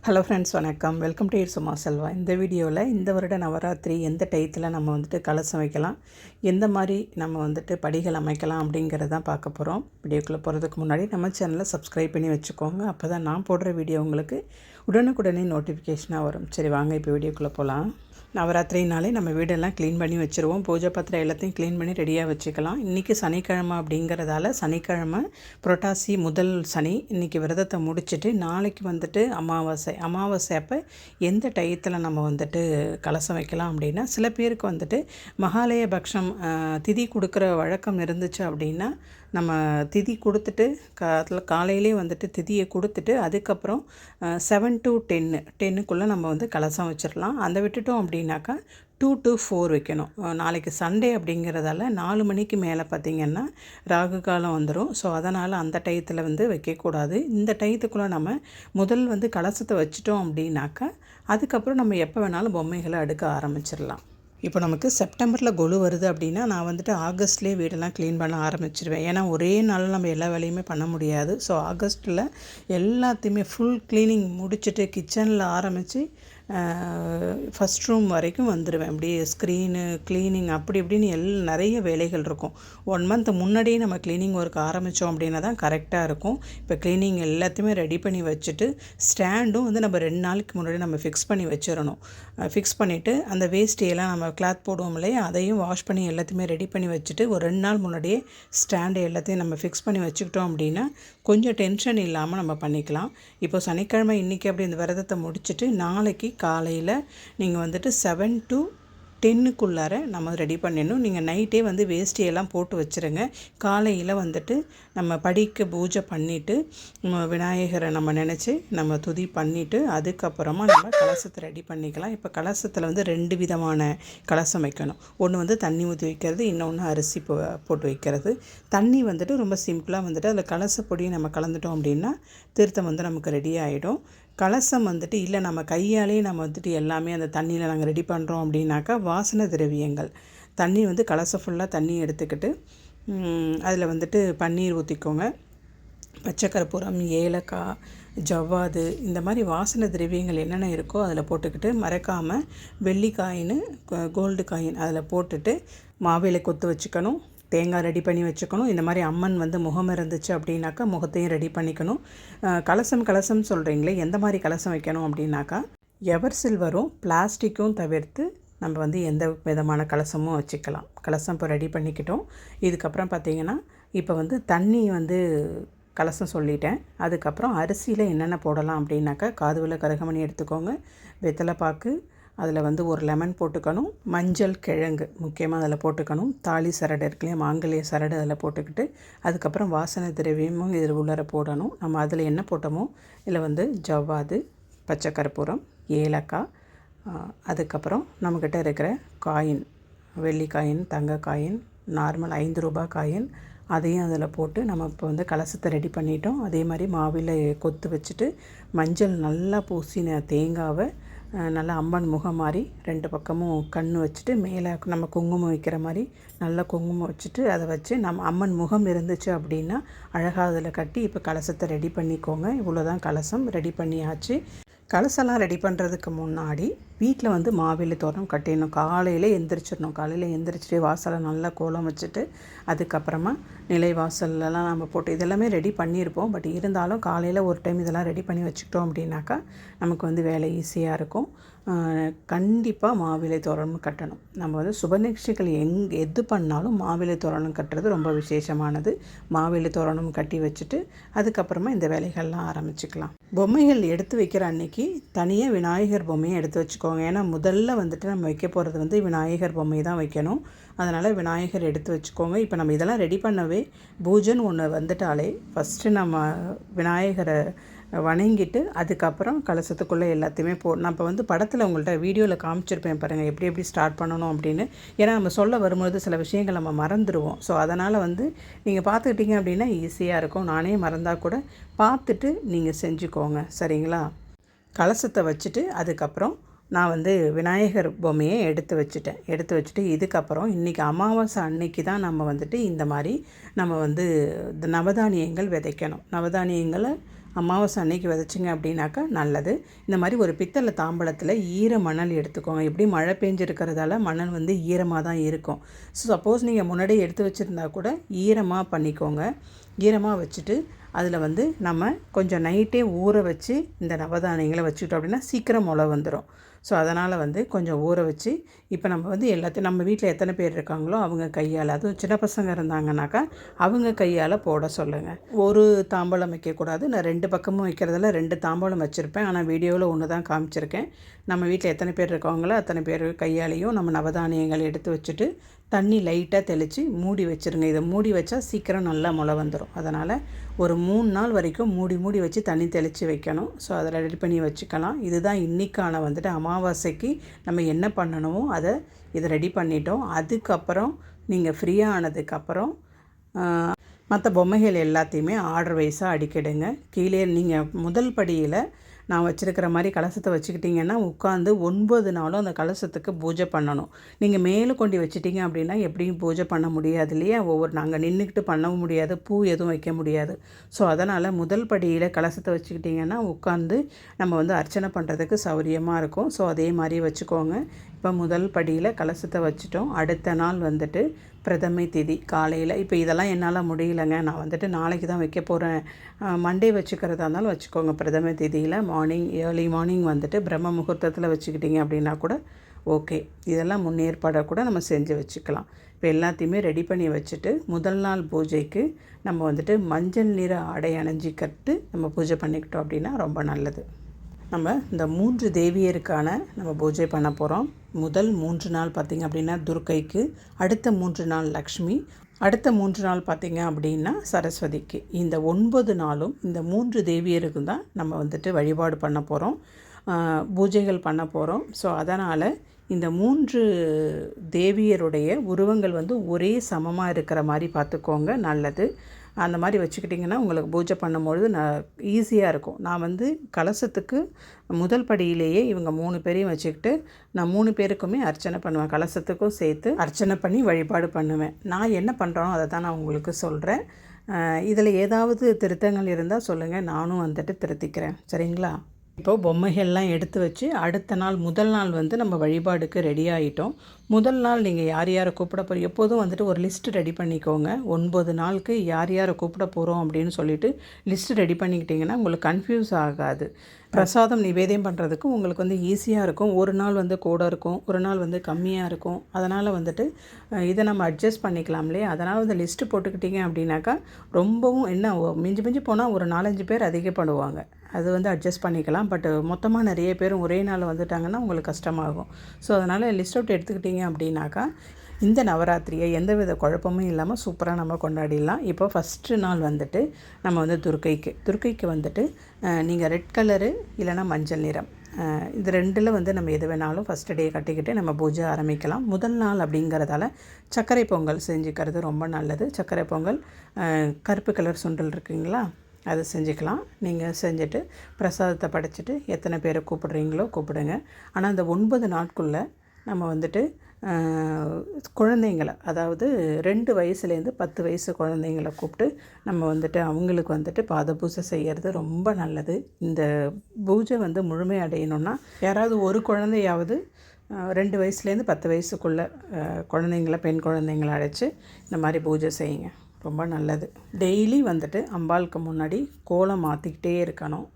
Hello friends, வணக்கம். Welcome to சும்மா செல்வா. இந்த வீடியோவில் இந்த வருட நவராத்திரி எந்த டயத்தில் நம்ம கலசம் வைக்கலாம், எந்த மாதிரி நம்ம படிகள் அமைக்கலாம் அப்படிங்கிறது தான் பார்க்க போகிறோம். வீடியோக்குள்ளே போகிறதுக்கு முன்னாடி நம்ம சேனலை சப்ஸ்கிரைப் பண்ணி வச்சுக்கோங்க. அப்போ தான் நான் போடுற வீடியோ உங்களுக்கு உடனுக்குடனே நோட்டிஃபிகேஷனாக வரும். சரி, வாங்க இப்போ வீடியோக்குள்ளே போகலாம். நவராத்திரினாலே நம்ம வீடெல்லாம் க்ளீன் பண்ணி வச்சுருவோம். பூஜை பாத்திரம் எல்லாத்தையும் க்ளீன் பண்ணி ரெடியாக வச்சுக்கலாம். இன்றைக்கி சனிக்கிழமை அப்படிங்கிறதால சனிக்கிழமை புரட்டாசி முதல் சனி. இன்றைக்கி விரதத்தை முடிச்சுட்டு நாளைக்கு அமாவாசை அப்போ எந்த டயத்தில் நம்ம கலசம் வைக்கலாம் அப்படின்னா, சில பேருக்கு மகாலய பக்ஷம் திதி கொடுக்குற வழக்கம் இருந்துச்சு அப்படின்னா நம்ம திதி கொடுத்துட்டு காலையிலே திதியை கொடுத்துட்டு அதுக்கப்புறம் 7 to 10 நம்ம கலசம் வச்சிடலாம். அந்த விட்டுட்டோம் அப்படின்னாக்கா 2 to 4 வைக்கணும். நாளைக்கு சண்டே அப்படிங்கிறதால 4 மணிக்கு மேலே பார்த்திங்கன்னா ராகு காலம் வந்துடும். ஸோ அதனால் அந்த டயத்தில் வைக்கக்கூடாது. இந்த டயத்துக்குள்ளே நம்ம முதல் கலசத்தை வச்சிட்டோம் அப்படின்னாக்கா அதுக்கப்புறம் நம்ம எப்போ வேணாலும் பொம்மைகளை அடுக்க ஆரம்பிச்சிடலாம். இப்போ நமக்கு செப்டம்பரில் கொலு வருது அப்படின்னா நான் ஆகஸ்ட்லேயே வீடெல்லாம் க்ளீன் பண்ண ஆரம்பிச்சிருவேன். ஏன்னா ஒரே நாள் நம்ம எல்லா வேலையுமே பண்ண முடியாது. ஸோ ஆகஸ்ட்டில் எல்லாத்தையுமே ஃபுல் க்ளீனிங் முடிச்சுட்டு கிச்சனில் ஆரம்பித்து ஃபஸ்ட் ரூம் வரைக்கும் வந்துடுவேன். அப்படியே ஸ்க்ரீனு க்ளீனிங் அப்படி இப்படின்னு நிறைய வேலைகள் இருக்கும். 1 month முன்னாடியே நம்ம க்ளீனிங் ஒர்க் ஆரம்பித்தோம் அப்படின்னா தான் கரெக்டாக இருக்கும். இப்போ க்ளீனிங் எல்லாத்தையுமே ரெடி பண்ணி வச்சுட்டு ஸ்டாண்டும் நம்ம 2 நாளைக்கு முன்னாடி நம்ம ஃபிக்ஸ் பண்ணி வச்சிடணும். ஃபிக்ஸ் பண்ணிவிட்டு அந்த வேஸ்ட்டையெல்லாம் நம்ம கிளாத் போடுவோம் இல்லையா, அதையும் வாஷ் பண்ணி எல்லாத்தையுமே ரெடி பண்ணி வச்சுட்டு ஒரு 2 நாள் முன்னாடியே ஸ்டாண்டு எல்லாத்தையும் நம்ம ஃபிக்ஸ் பண்ணி வச்சுக்கிட்டோம் அப்படின்னா கொஞ்சம் டென்ஷன் இல்லாமல் நம்ம பண்ணிக்கலாம். இப்போ சனிக்கிழமை இன்றைக்கி அப்படி இந்த விரதத்தை முடிச்சுட்டு நாளைக்கு காலையில் நீங்கள் 7 to 10 நம்ம ரெடி பண்ணிடணும். நீங்கள் நைட்டே வேஸ்டியெல்லாம் போட்டு வச்சுருங்க. காலையில் நம்ம படிக்க பூஜை பண்ணிவிட்டு விநாயகரை நம்ம நினச்சி நம்ம துதி பண்ணிவிட்டு அதுக்கப்புறமா நம்ம கலசத்தை ரெடி பண்ணிக்கலாம். இப்போ கலசத்தில் 2 விதமான கலசம் வைக்கணும். ஒன்று தண்ணி ஊற்றி வைக்கிறது, இன்னொன்று அரிசி போட்டு வைக்கிறது. தண்ணி ரொம்ப சிம்பிளாக அதில் கலசப்பொடியை நம்ம கலந்துட்டோம் அப்படின்னா தீர்த்தம் நமக்கு ரெடி ஆகிடும். கலசம் இல்லை நம்ம கையாலே நம்ம எல்லாமே அந்த தண்ணியில் நாங்கள் ரெடி பண்ணுறோம் அப்படின்னாக்கா வாசனை திரவியங்கள் தண்ணி கலசம் ஃபுல்லாக தண்ணி எடுத்துக்கிட்டு அதில் பன்னீர் ஊற்றிக்கோங்க. பச்சை கற்பூரம், ஏலக்காய், ஜவ்வாது, இந்த மாதிரி வாசனை திரவியங்கள் என்னென்ன இருக்கோ அதில் போட்டுக்கிட்டு மறக்காமல் வெள்ளி காயின், கோல்டு காயின் அதில் போட்டுட்டு மாவிலை கொத்து வச்சுக்கணும். தேங்காய் ரெடி பண்ணி வச்சுக்கணும். இந்த மாதிரி அம்மன் முகம் இருந்துச்சு அப்படின்னாக்கா முகத்தையும் ரெடி பண்ணிக்கணும். கலசம் சொல்கிறீங்களே, எந்த மாதிரி கலசம் வைக்கணும் அப்படின்னாக்கா எவர் சில்வரும் பிளாஸ்டிக்கும் தவிர்த்து நம்ம எந்த விதமான கலசமும் வச்சுக்கலாம். கலசம் இப்போ ரெடி பண்ணிக்கிட்டோம். இதுக்கப்புறம் பார்த்திங்கன்னா இப்போ தண்ணி கலசம் சொல்லிட்டேன். அதுக்கப்புறம் அரிசியில் என்னென்ன போடலாம் அப்படின்னாக்கா காதுவளை கருகமணி எடுத்துக்கோங்க, வெத்தலைப்பாக்கு, அதில் ஒரு லெமன் போட்டுக்கணும், மஞ்சள் கிழங்கு முக்கியமாக அதில் போட்டுக்கணும், தாலி சரடு இருக்குல்லையா, மாங்கல்ய சரடு அதில் போட்டுக்கிட்டு அதுக்கப்புறம் வாசனை திரவியமும் இதில் உள்ளர போடணும். நம்ம அதில் என்ன போட்டோமோ இதில் ஜவ்வாது, பச்சை கற்பூரம், ஏலக்காய், அதுக்கப்புறம் நம்மக்கிட்ட இருக்கிற காயின், வெள்ளி காயின், தங்க காயின், நார்மல் 5 ரூபாய் காயின், அதையும் அதில் போட்டு நம்ம இப்போ கலசத்தை ரெடி பண்ணிட்டோம். அதே மாதிரி மாவில் கொத்து வச்சுட்டு மஞ்சள் நல்லா பூசின தேங்காவை நல்லா அம்மன் முகம் மாதிரி 2 பக்கமும் கண் வச்சுட்டு மேலே நம்ம குங்குமம் வைக்கிற மாதிரி நல்லா குங்குமம் வச்சுட்டு அதை வச்சு நம்ம அம்மன் முகம் இருந்துச்சு அப்படின்னா அழகாக அதில் கட்டி இப்போ கலசத்தை ரெடி பண்ணிக்கோங்க. இவ்வளோதான், கலசம் ரெடி பண்ணியாச்சு. கலசெல்லாம் ரெடி பண்ணுறதுக்கு முன்னாடி வீட்டில் மாவிலை தோரணம் கட்டிடணும். காலையில் எந்திரிச்சிடணும். காலையில் எந்திரிச்சிட்டு வாசலை நல்லா கோலம் வச்சுட்டு அதுக்கப்புறமா நிலை வாசல்லாம் நம்ம போட்டு இதெல்லாமே ரெடி பண்ணியிருப்போம். பட் இருந்தாலும் காலையில் ஒரு டைம் இதெல்லாம் ரெடி பண்ணி வச்சுக்கிட்டோம் அப்படின்னாக்கா நமக்கு வேலை ஈஸியாக இருக்கும். கண்டிப்பாக மாவிலை தோரணம் கட்டணும். நம்ம சுப நிகழ்ச்சிகள் எது பண்ணாலும் மாவிலை தோரணம் கட்டுறது ரொம்ப விசேஷமானது. மாவிலை தோரணம் கட்டி வச்சுட்டு அதுக்கப்புறமா இந்த வேலைகள்லாம் ஆரம்பிச்சுக்கலாம். பொம்மைகள் எடுத்து வைக்கிற அன்னைக்கு தனியாக விநாயகர் பொம்மையை எடுத்து வச்சுக்கோங்க. ஏன்னா முதல்ல நம்ம வைக்க போகிறது விநாயகர் பொம்மை தான் வைக்கணும். அதனால் விநாயகர் எடுத்து வச்சுக்கோங்க. இப்போ நம்ம இதெல்லாம் ரெடி பண்ணவே பூஜைன்னு ஒன்று வந்துட்டாலே ஃபஸ்ட்டு நம்ம விநாயகரை வணங்கிட்டு அதுக்கப்புறம் கலசத்துக்குள்ளே எல்லாத்தையுமே நான் இப்போ படத்தில் உங்கள்கிட்ட வீடியோவில் காமிச்சிருப்பேன் பாருங்கள் எப்படி ஸ்டார்ட் பண்ணணும் அப்படின்னு. ஏன்னா நம்ம சொல்ல வரும்போது சில விஷயங்கள் நம்ம மறந்துடுவோம். ஸோ அதனால் நீங்கள் பார்த்துக்கிட்டீங்க அப்படின்னா ஈஸியாக இருக்கும். நானே மறந்தால் கூட பார்த்துட்டு நீங்கள் செஞ்சுக்கோங்க, சரிங்களா? கலசத்தை வச்சுட்டு அதுக்கப்புறம் நான் விநாயகர் பொம்மையை எடுத்து வச்சுட்டு இதுக்கப்புறம் இன்றைக்கி அமாவாசை அன்னைக்கு தான் நம்ம இந்த மாதிரி நம்ம நவதானியங்கள் விதைக்கணும். நவதானியங்களை அமாவாசை அன்னைக்கு விதைச்சிங்க அப்படின்னாக்கா நல்லது. இந்த மாதிரி ஒரு பித்தளை தாம்பலத்தில் ஈர மணல் எடுத்துக்கோங்க. எப்படி மழை பெஞ்சிருக்கிறதால மணல் வந்து ஈரமாக தான் இருக்கும். ஸோ சப்போஸ் நீங்கள் முன்னாடியே எடுத்து வச்சுருந்தா கூட ஈரமாக பண்ணிக்கோங்க. ஈரமாக வச்சுட்டு அதில் வந்து நம்ம கொஞ்சம் நைட்டே ஊற வச்சு இந்த நவதானியங்களை வச்சுக்கிட்டோம் அப்படின்னா சீக்கிரம் முளை வந்துடும். ஸோ அதனால் வந்து கொஞ்சம் ஊற வச்சு இப்போ நம்ம வந்து எல்லாத்தையும் நம்ம வீட்டில் எத்தனை பேர் இருக்காங்களோ அவங்க கையால், அதுவும் சின்ன பசங்க இருந்தாங்கன்னாக்கா அவங்க கையால் போட சொல்லுங்கள். ஒரு தாம்பலம் வைக்கக்கூடாது. நான் 2 பக்கமும் வைக்கிறதில்ல, 2 தாம்பலம் வச்சுருப்பேன். ஆனால் வீடியோவில் ஒன்று தான் காமிச்சிருக்கேன். நம்ம வீட்டில் எத்தனை பேர் இருக்காங்களோ அத்தனை பேர் கையாலையும் நம்ம நவதானியங்கள் எடுத்து வச்சுட்டு தண்ணி லைட்டாக தெளித்து மூடி வச்சுருங்க. இதை மூடி வச்சா சீக்கிரம் நல்லா முளை வந்துடும். அதனால் ஒரு 3 நாள் வரைக்கும் மூடி வச்சு தண்ணி தெளித்து வைக்கணும். ஸோ அதை ரெடி பண்ணி வச்சுக்கலாம். இதுதான் இன்றைக்கான வந்துட்டு அமாவாசைக்கு நம்ம என்ன பண்ணணுமோ இதை ரெடி பண்ணிட்டோம். அதுக்கப்புறம் நீங்கள் ஃப்ரீயாக ஆனதுக்கப்புறம் மற்ற பொம்மைகள் எல்லாத்தையுமே ஆர்டர் வைஸாக அடிக்கிடுங்க. கீழே நீங்கள் முதல் படியில் நான் வச்சுருக்கிற மாதிரி கலசத்தை வச்சுக்கிட்டிங்கன்னா உட்காந்து 9 நாளும் அந்த கலசத்துக்கு பூஜை பண்ணணும். நீங்கள் மேலே கொண்டு வச்சிட்டிங்க அப்படின்னா எப்படியும் பூஜை பண்ண முடியாது இல்லையா? நாங்கள் நின்றுக்கிட்டு பண்ணவும் முடியாது, பூ எதுவும் வைக்க முடியாது. ஸோ அதனால் முதல் படியில் கலசத்தை வச்சுக்கிட்டிங்கன்னா உட்காந்து நம்ம வந்து அர்ச்சனை பண்ணுறதுக்கு சௌரியமாக இருக்கும். ஸோ அதே மாதிரி வச்சுக்கோங்க. இப்போ முதல் படியில் கலசத்தை வச்சுட்டோம். அடுத்த நாள் வந்துட்டு பிரதமை திதி காலையில். இப்போ இதெல்லாம் என்னால் முடியலைங்க, நான் வந்துட்டு நாளைக்கு தான் வைக்க போகிறேன், மண்டே வச்சுக்கிறதா இருந்தாலும் வச்சுக்கோங்க. பிரதமை திதியில் ஏர்லி மார்னிங் வந்துட்டு பிரம்ம முகூர்த்தத்தில் வச்சுக்கிட்டிங்க அப்படின்னா கூட ஓகே. இதெல்லாம் முன்னேற்பாடை கூட நம்ம செஞ்சு வச்சுக்கலாம். இப்போ எல்லாத்தையுமே ரெடி பண்ணி வச்சுட்டு முதல் நாள் பூஜைக்கு நம்ம வந்துட்டு மஞ்சள் நிற ஆடை அணிஞ்சிக்கிட்டு நம்ம பூஜை பண்ணிக்கிட்டோம் அப்படின்னா ரொம்ப நல்லது. நம்ம இந்த 3 தேவியருக்கான நம்ம பூஜை பண்ண போகிறோம். முதல் 3 நாள் பார்த்திங்க அப்படின்னா துர்க்கைக்கு, அடுத்த 3 நாள் லக்ஷ்மி, அடுத்த 3 நாள் பார்த்திங்க அப்படின்னா சரஸ்வதிக்கு. இந்த 9 நாளும் இந்த 3 தேவியருக்கு தான் நம்ம வந்துட்டு வழிபாடு பண்ண போகிறோம், பூஜைகள் பண்ண போகிறோம். ஸோ அதனால் இந்த 3 தேவியருடைய உருவங்கள் வந்து ஒரே சமமாக இருக்கிற மாதிரி பார்த்துக்கோங்க, நல்லது. அந்த மாதிரி வச்சுக்கிட்டிங்கன்னா உங்களுக்கு பூஜை பண்ணும்பொழுது ஈஸியாக இருக்கும். நான் வந்து கலசத்துக்கு முதல் படியிலேயே இவங்க 3 பேரையும் வச்சுக்கிட்டு நான் 3 பேருக்குமே அர்ச்சனை பண்ணுவேன். கலசத்துக்கும் சேர்த்து அர்ச்சனை பண்ணி வழிபாடு பண்ணுவேன். நான் என்ன பண்ணுறோம் அதை தான் நான் உங்களுக்கு சொல்கிறேன். இதில் ஏதாவது திருத்தங்கள் இருந்தால் சொல்லுங்கள், நானும் வந்துட்டு திருத்திக்கிறேன், சரிங்களா? இப்போது பொம்மைகள்லாம் எடுத்து வச்சு அடுத்த நாள் முதல் நாள் வந்து நம்ம வழிபாடுக்கு ரெடி ஆகிட்டோம். முதல் நாள் நீங்கள் யார் யாரை கூப்பிட போகிறோம் எப்போதும் வந்துட்டு ஒரு லிஸ்ட்டு ரெடி பண்ணிக்கோங்க. 9 நாளுக்கு யார் யாரை கூப்பிட போகிறோம் அப்படின்னு சொல்லிவிட்டு லிஸ்ட்டு ரெடி பண்ணிக்கிட்டிங்கன்னா உங்களுக்கு கன்ஃபியூஸ் ஆகாது. பிரசாதம் நிவேதியம் பண்ணுறதுக்கு உங்களுக்கு வந்து ஈஸியாக இருக்கும். ஒரு நாள் வந்து கூட இருக்கும், ஒரு நாள் வந்து கம்மியாக இருக்கும். அதனால் வந்துட்டு இதை நம்ம அட்ஜஸ்ட் பண்ணிக்கலாம் இல்லையா? அதனால் இந்த லிஸ்ட்டு போட்டுக்கிட்டிங்க அப்படின்னாக்கா ரொம்பவும் என்ன மிஞ்சி போனால் ஒரு 4-5 பேர் அதிகப்படுவாங்க. அது வந்து அட்ஜஸ்ட் பண்ணிக்கலாம். பட் மொத்தமாக நிறைய பேரும் ஒரே நாள் வந்துட்டாங்கன்னா உங்களுக்கு கஷ்டமாகும். ஸோ அதனால் லிஸ்ட் அவுட் எடுத்துக்கிட்டிங்க அப்படின்னாக்கா இந்த நவராத்திரியை எந்தவித குழப்பமும் இல்லாமல் சூப்பராக நம்ம கொண்டாடிடலாம். இப்போ ஃபஸ்ட்டு நாள் வந்துட்டு நம்ம வந்து துர்க்கைக்கு வந்துட்டு நீங்கள் ரெட் கலரு இல்லைனா மஞ்சள் நிறம், இது 2ல் வந்து நம்ம எது வேணாலும் ஃபஸ்ட்டு டே கட்டிக்கிட்டு நம்ம பூஜை ஆரம்பிக்கலாம். முதல் நாள் அப்படிங்கிறதால சர்க்கரை பொங்கல் செஞ்சுக்கிறது ரொம்ப நல்லது. சர்க்கரை பொங்கல், கருப்பு கலர் சுண்டல் இருக்குங்களா, அது செஞ்சுக்கலாம். நீங்கள் செஞ்சுட்டு பிரசாதத்தை படைச்சிட்டு எத்தனை பேரை கூப்பிடுறீங்களோ கூப்பிடுங்க. ஆனால் அந்த 9 நாட்குள்ளே நம்ம வந்துட்டு குழந்தைங்களை, அதாவது 2 வயசுலேருந்து 10 வயசு குழந்தைங்களை கூப்பிட்டு நம்ம வந்துட்டு அவங்களுக்கு வந்துட்டு பாத பூஜை செய்கிறது ரொம்ப நல்லது. இந்த பூஜை வந்து முழுமை அடையணும்னா யாராவது ஒரு குழந்தையாவது 2 வயசுலேருந்து 10 வயசுக்குள்ளே குழந்தைங்கள, பெண் குழந்தைங்களை அழைச்சி இந்த மாதிரி பூஜை செய்யுங்க, ரொம்ப நல்லது. டெய்லி வந்துட்டு அம்பாளுக்கு முன்னாடி கோலம் மாற்றிக்கிட்டே இருக்கணும்.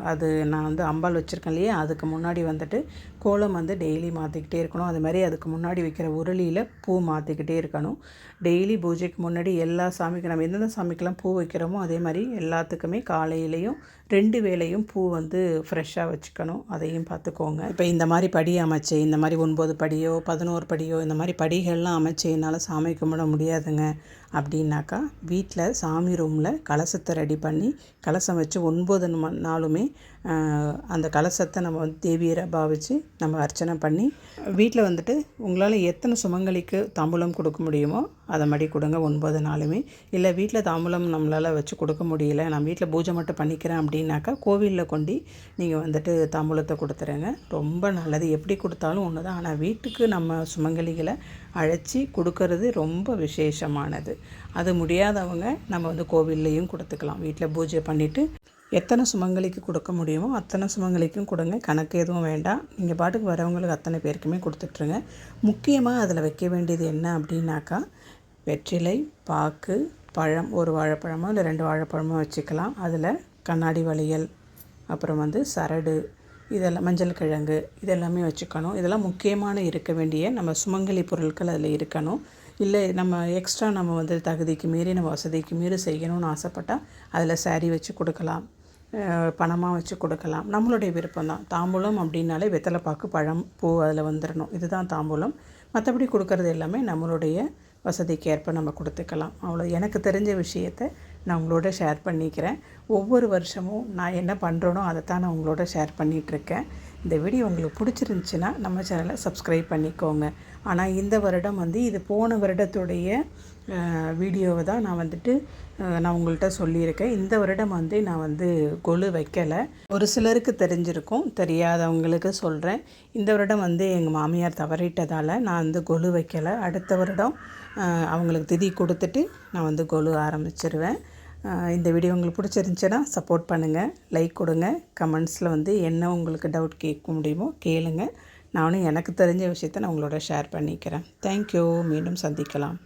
அது நான் வந்து அம்பாள் வச்சுருக்கேன் இல்லையா, அதுக்கு முன்னாடி வந்துட்டு கோலம் வந்து டெய்லி மாற்றிக்கிட்டே இருக்கணும். அது மாதிரி அதுக்கு முன்னாடி வைக்கிற உருளியில் பூ மாற்றிக்கிட்டே இருக்கணும். டெய்லி பூஜைக்கு முன்னாடி எல்லா சாமிக்கும் நம்ம எந்தெந்த சாமிக்கெல்லாம் பூ வைக்கிறோமோ அதே மாதிரி எல்லாத்துக்குமே காலையிலையும் 2 வேளையும் பூ வந்து ஃப்ரெஷ்ஷாக வச்சுக்கணும், அதையும் பார்த்துக்கோங்க. இப்போ இந்த மாதிரி படி அமைச்சு, இந்த மாதிரி 9 படியோ 11 படியோ இந்த மாதிரி படிகள்லாம் அமைச்சு என்னால் சாமி கும்பிட முடியாதுங்க அப்படின்னாக்கா வீட்டில் சாமி ரூமில் கலசத்தை ரெடி பண்ணி கலசம் வச்சு 9 நாளுமே அந்த கலசத்தை நம்ம வந்து தேவியரை பாவித்து நம்ம அர்ச்சனை பண்ணி வீட்டில் வந்துட்டு உங்களால் எத்தனை சுமங்கலிக்கு தாம்பூலம் கொடுக்க முடியுமோ அதை மாதிரி கொடுங்க 9 நாளுமே. இல்லை வீட்டில் தாம்பூலம் நம்மளால் வச்சு கொடுக்க முடியல, நான் வீட்டில் பூஜை மட்டும் பண்ணிக்கிறேன் அப்படின்னாக்கா கோவிலில் கொண்டு நீங்கள் வந்துட்டு தாம்பூலத்தை கொடுத்துருங்க, ரொம்ப நல்லது. எப்படி கொடுத்தாலும் ஒன்று தான், ஆனால் வீட்டுக்கு நம்ம சுமங்கலிகளை அழைச்சி கொடுக்கறது ரொம்ப விசேஷமானது. அது முடியாதவங்க நம்ம வந்து கோவில்லையும் கொடுத்துக்கலாம். வீட்டில் பூஜை பண்ணிவிட்டு எத்தனை சுமங்கலிக்கு கொடுக்க முடியுமோ அத்தனை சுமங்கலிக்கும் கொடுங்க. கணக்கு எதுவும் வேண்டாம். நீங்கள் பாட்டுக்கு வரவங்களுக்கு அத்தனை பேருக்குமே கொடுத்துட்ருங்க. முக்கியமாக அதில் வைக்க வேண்டியது என்ன அப்படின்னாக்கா, வெற்றிலை, பாக்கு, பழம், ஒரு வாழைப்பழமோ இல்லை 2 வாழைப்பழமோ வச்சுக்கலாம். அதில் கண்ணாடி வளையல், அப்புறம் சரடு, இதெல்லாம் மஞ்சள் கிழங்கு, இதெல்லாமே வச்சுக்கணும். இதெல்லாம் முக்கியமான இருக்க வேண்டிய நம்ம சுமங்கலி பொருட்கள் அதில் இருக்கணும். இல்லை நம்ம எக்ஸ்ட்ரா நம்ம தகுதிக்கு மீறி நம்ம வசதிக்கு மீறி செய்யணும்னு ஆசைப்பட்டால் அதில் சாரி வச்சு கொடுக்கலாம், பணமாக வச்சு கொடுக்கலாம். நம்மளுடைய விருப்பம் தான். தாம்பூலம் அப்படின்னாலே வெத்தலை பாக்கு, பழம், பூ அதில் வந்துடணும். இதுதான் தாம்பூலம். மற்றபடி கொடுக்கறது எல்லாமே நம்மளுடைய வசதிக்கு ஏற்ப நம்ம கொடுத்துக்கலாம். அவ்வளோ எனக்கு தெரிஞ்ச விஷயத்தை நான் உங்களோட ஷேர் பண்ணிக்கிறேன். ஒவ்வொரு வருஷமும் நான் என்ன பண்ணுறேனோ அதை தான் நான் உங்களோட ஷேர் பண்ணிகிட்ருக்கேன். இந்த வீடியோ உங்களுக்கு பிடிச்சிருந்துச்சின்னா நம்ம சேனலை சப்ஸ்கிரைப் பண்ணிக்கோங்க. ஆனால் இந்த வருடம் இது போன வருடத்துடைய வீடியோவை தான் நான் உங்கள்கிட்ட சொல்லியிருக்கேன். இந்த வருடம் நான் கொலு வைக்கலை. ஒரு சிலருக்கு தெரிஞ்சிருக்கும், தெரியாதவங்களுக்கு சொல்கிறேன். இந்த வருடம் எங்கள் மாமியார் தவறிட்டதால் நான் கொலு வைக்கலை. அடுத்த வருடம் அவங்களுக்கு திதி கொடுத்துட்டு நான் கொலு ஆரம்பிச்சிருவேன். இந்த வீடியோ உங்களுக்கு பிடிச்சிருந்துச்சுன்னா சப்போர்ட் பண்ணுங்கள், லைக் கொடுங்க. கமெண்ட்ஸில் என்ன உங்களுக்கு டவுட் கேட்க முடியுமோ கேளுங்க. நானும் எனக்கு தெரிஞ்ச விஷயத்தை நான் உங்களோட ஷேர் பண்ணிக்கிறேன். தேங்க்யூ. மீண்டும் சந்திக்கலாம்.